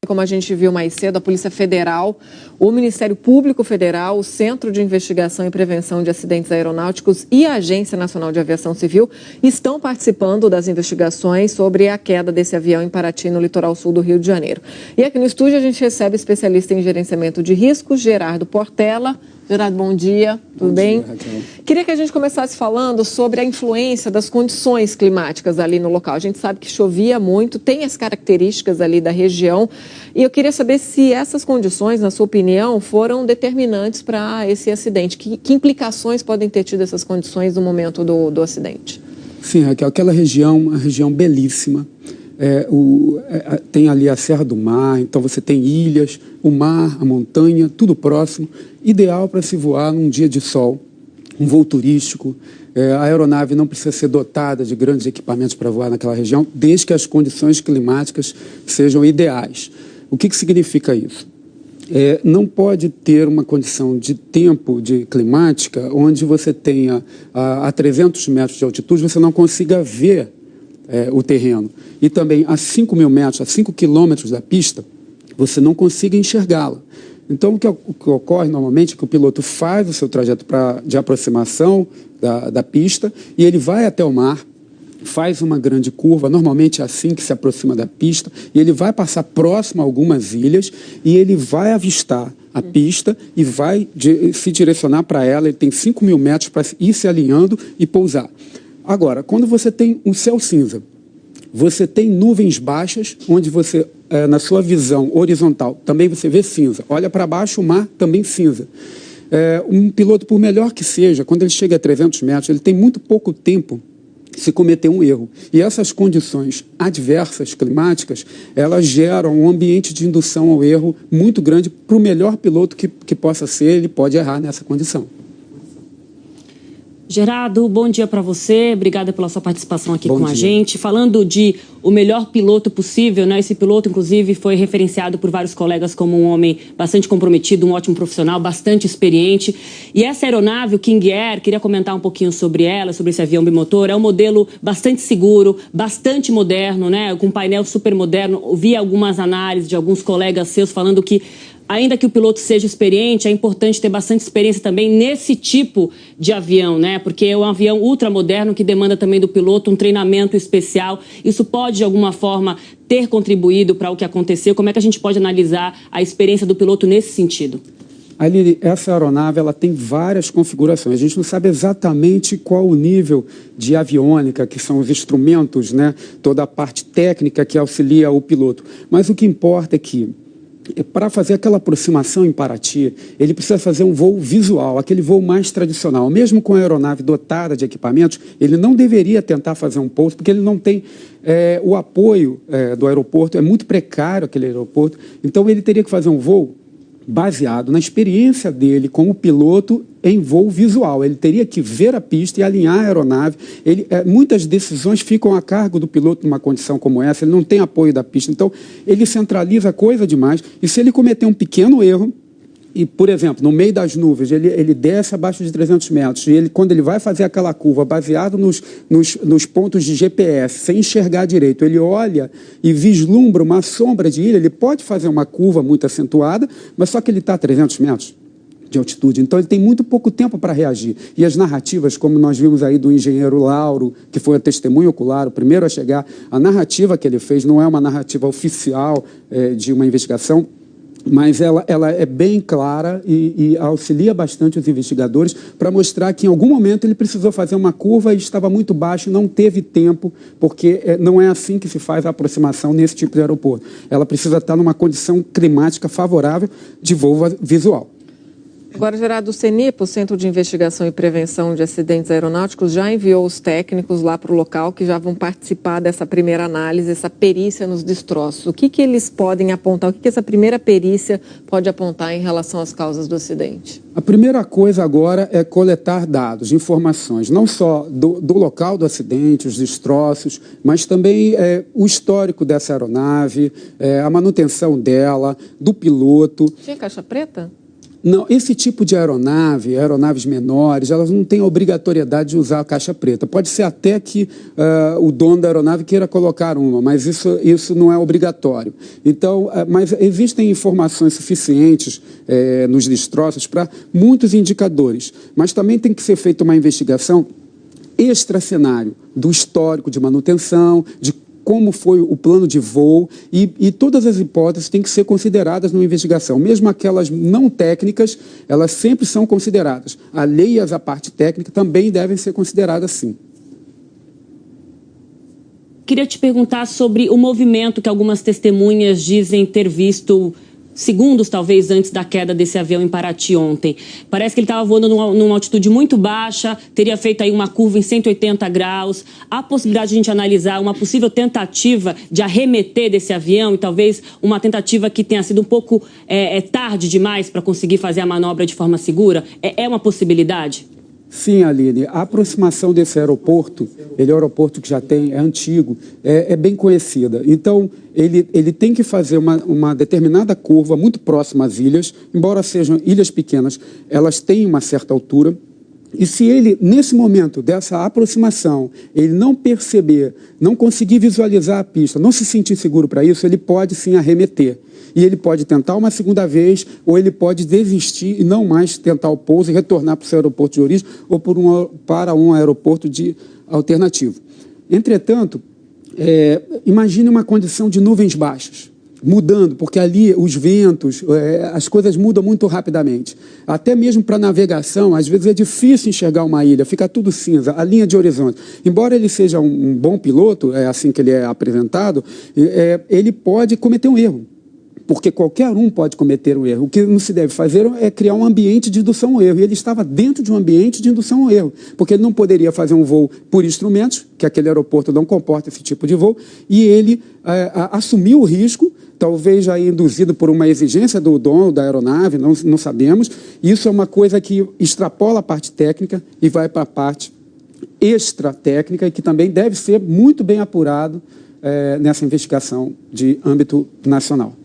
Como a gente viu mais cedo, a Polícia Federal, o Ministério Público Federal, o Centro de Investigação e Prevenção de Acidentes Aeronáuticos e a Agência Nacional de Aviação Civil estão participando das investigações sobre a queda desse avião em Paraty, no litoral sul do Rio de Janeiro. E aqui no estúdio a gente recebe o especialista em gerenciamento de riscos, Gerardo Portela. Gerardo, bom dia, tudo bem? Bom dia, Raquel. Queria que a gente começasse falando sobre a influência das condições climáticas ali no local. A gente sabe que chovia muito, tem as características ali da região, e eu queria saber se essas condições, na sua opinião, foram determinantes para esse acidente. Que implicações podem ter tido essas condições no momento do acidente? Sim, Raquel, aquela região, uma região belíssima. Tem ali a Serra do Mar, então você tem ilhas, o mar, a montanha, tudo próximo, ideal para se voar num dia de sol, um voo turístico. A aeronave não precisa ser dotada de grandes equipamentos para voar naquela região, desde que as condições climáticas sejam ideais. O que significa isso? Não pode ter uma condição de tempo climática onde você tenha a 300 metros de altitude, você não consiga ver o terreno. E também a 5.000 metros, a 5 quilômetros da pista, você não consiga enxergá-la. Então, o que ocorre normalmente é que o piloto faz o seu trajeto de aproximação da pista e ele vai até o mar, faz uma grande curva, normalmente é assim que se aproxima da pista, e ele vai passar próximo a algumas ilhas e ele vai avistar a pista e vai se direcionar para ela. Ele tem 5.000 metros para ir se alinhando e pousar. Agora, quando você tem um céu cinza, você tem nuvens baixas, onde você, na sua visão horizontal, também você vê cinza. Olha para baixo, o mar também cinza. Um piloto, por melhor que seja, quando ele chega a 300 metros, ele tem muito pouco tempo se cometer um erro. E essas condições adversas climáticas, elas geram um ambiente de indução ao erro muito grande para o melhor piloto que possa ser, ele pode errar nessa condição. Gerardo, bom dia para você, obrigada pela sua participação aqui com a gente. Falando de o melhor piloto possível, né? Esse piloto, inclusive, foi referenciado por vários colegas como um homem bastante comprometido, um ótimo profissional, bastante experiente. E essa aeronave, o King Air, queria comentar um pouquinho sobre ela, sobre esse avião bimotor. É um modelo bastante seguro, bastante moderno, né? Com um painel super moderno. Ouvi algumas análises de alguns colegas seus falando que, ainda que o piloto seja experiente, é importante ter bastante experiência também nesse tipo de avião, né? Porque é um avião ultramoderno que demanda também do piloto um treinamento especial. Isso pode, de alguma forma, ter contribuído para o que aconteceu? Como é que a gente pode analisar a experiência do piloto nesse sentido? Ali, essa aeronave, ela tem várias configurações. A gente não sabe exatamente qual o nível de aviônica, que são os instrumentos, né? Toda a parte técnica que auxilia o piloto. Mas o que importa é que, para fazer aquela aproximação em Paraty, ele precisa fazer um voo visual, aquele voo mais tradicional. Mesmo com a aeronave dotada de equipamentos, ele não deveria tentar fazer um pouso, porque ele não tem o apoio do aeroporto, é muito precário aquele aeroporto. Então, ele teria que fazer um voo baseado na experiência dele como piloto em voo visual. Ele teria que ver a pista e alinhar a aeronave. Muitas decisões ficam a cargo do piloto numa condição como essa, ele não tem apoio da pista. Então, ele centraliza coisa demais. E se ele cometer um pequeno erro, e, por exemplo, no meio das nuvens, ele desce abaixo de 300 metros, e quando ele vai fazer aquela curva, baseado nos pontos de GPS, sem enxergar direito, ele olha e vislumbra uma sombra de ilha, ele pode fazer uma curva muito acentuada, mas só que ele está a 300 metros de altitude, então ele tem muito pouco tempo para reagir. E as narrativas, como nós vimos aí do engenheiro Lauro, que foi a testemunha ocular, o primeiro a chegar, a narrativa que ele fez não é uma narrativa oficial de uma investigação, mas ela é bem clara e auxilia bastante os investigadores para mostrar que em algum momento ele precisou fazer uma curva e estava muito baixo, não teve tempo, porque não é assim que se faz a aproximação nesse tipo de aeroporto. Ela precisa estar numa condição climática favorável de voo visual. Agora, Gerardo, o CENIPA, o Centro de Investigação e Prevenção de Acidentes Aeronáuticos, já enviou os técnicos lá para o local que já vão participar dessa primeira análise, essa perícia nos destroços. O que eles podem apontar, o que essa primeira perícia pode apontar em relação às causas do acidente? A primeira coisa agora é coletar dados, informações, não só do local do acidente, os destroços, mas também o histórico dessa aeronave, a manutenção dela, do piloto. Tinha caixa preta? Não, esse tipo de aeronave, aeronaves menores, elas não têm a obrigatoriedade de usar a caixa preta. Pode ser até que o dono da aeronave queira colocar uma, mas isso não é obrigatório. Então, mas existem informações suficientes nos destroços para muitos indicadores, mas também tem que ser feita uma investigação extra-cenário, do histórico de manutenção, de como foi o plano de voo e todas as hipóteses têm que ser consideradas numa investigação. Mesmo aquelas não técnicas, elas sempre são consideradas. Alheias à parte técnica também devem ser consideradas sim. Queria te perguntar sobre o movimento que algumas testemunhas dizem ter visto segundos, talvez, antes da queda desse avião em Paraty ontem. Parece que ele estava voando numa altitude muito baixa, teria feito aí uma curva em 180 graus. Há a possibilidade de a gente analisar uma possível tentativa de arremeter desse avião e talvez uma tentativa que tenha sido um pouco tarde demais para conseguir fazer a manobra de forma segura? É uma possibilidade? Sim, Aline. A aproximação desse aeroporto, ele é um aeroporto que já é antigo, é bem conhecida. Então, ele tem que fazer uma determinada curva muito próxima às ilhas, embora sejam ilhas pequenas, elas têm uma certa altura. E se ele, nesse momento dessa aproximação, ele não perceber, não conseguir visualizar a pista, não se sentir seguro para isso, ele pode sim arremeter. E ele pode tentar uma segunda vez, ou ele pode desistir e não mais tentar o pouso e retornar para o seu aeroporto de origem ou para um aeroporto alternativo. Entretanto, imagine uma condição de nuvens baixas, mudando, porque ali os ventos, as coisas mudam muito rapidamente. Até mesmo para navegação, às vezes é difícil enxergar uma ilha, fica tudo cinza, a linha de horizonte. Embora ele seja um bom piloto, é assim que ele é apresentado, ele pode cometer um erro. Porque qualquer um pode cometer um erro. O que não se deve fazer é criar um ambiente de indução ao erro. E ele estava dentro de um ambiente de indução ao erro, porque ele não poderia fazer um voo por instrumentos, que aquele aeroporto não comporta esse tipo de voo, e ele assumiu o risco, talvez já induzido por uma exigência do dono da aeronave, não sabemos. Isso é uma coisa que extrapola a parte técnica e vai para a parte extra-técnica, e que também deve ser muito bem apurado nessa investigação de âmbito nacional.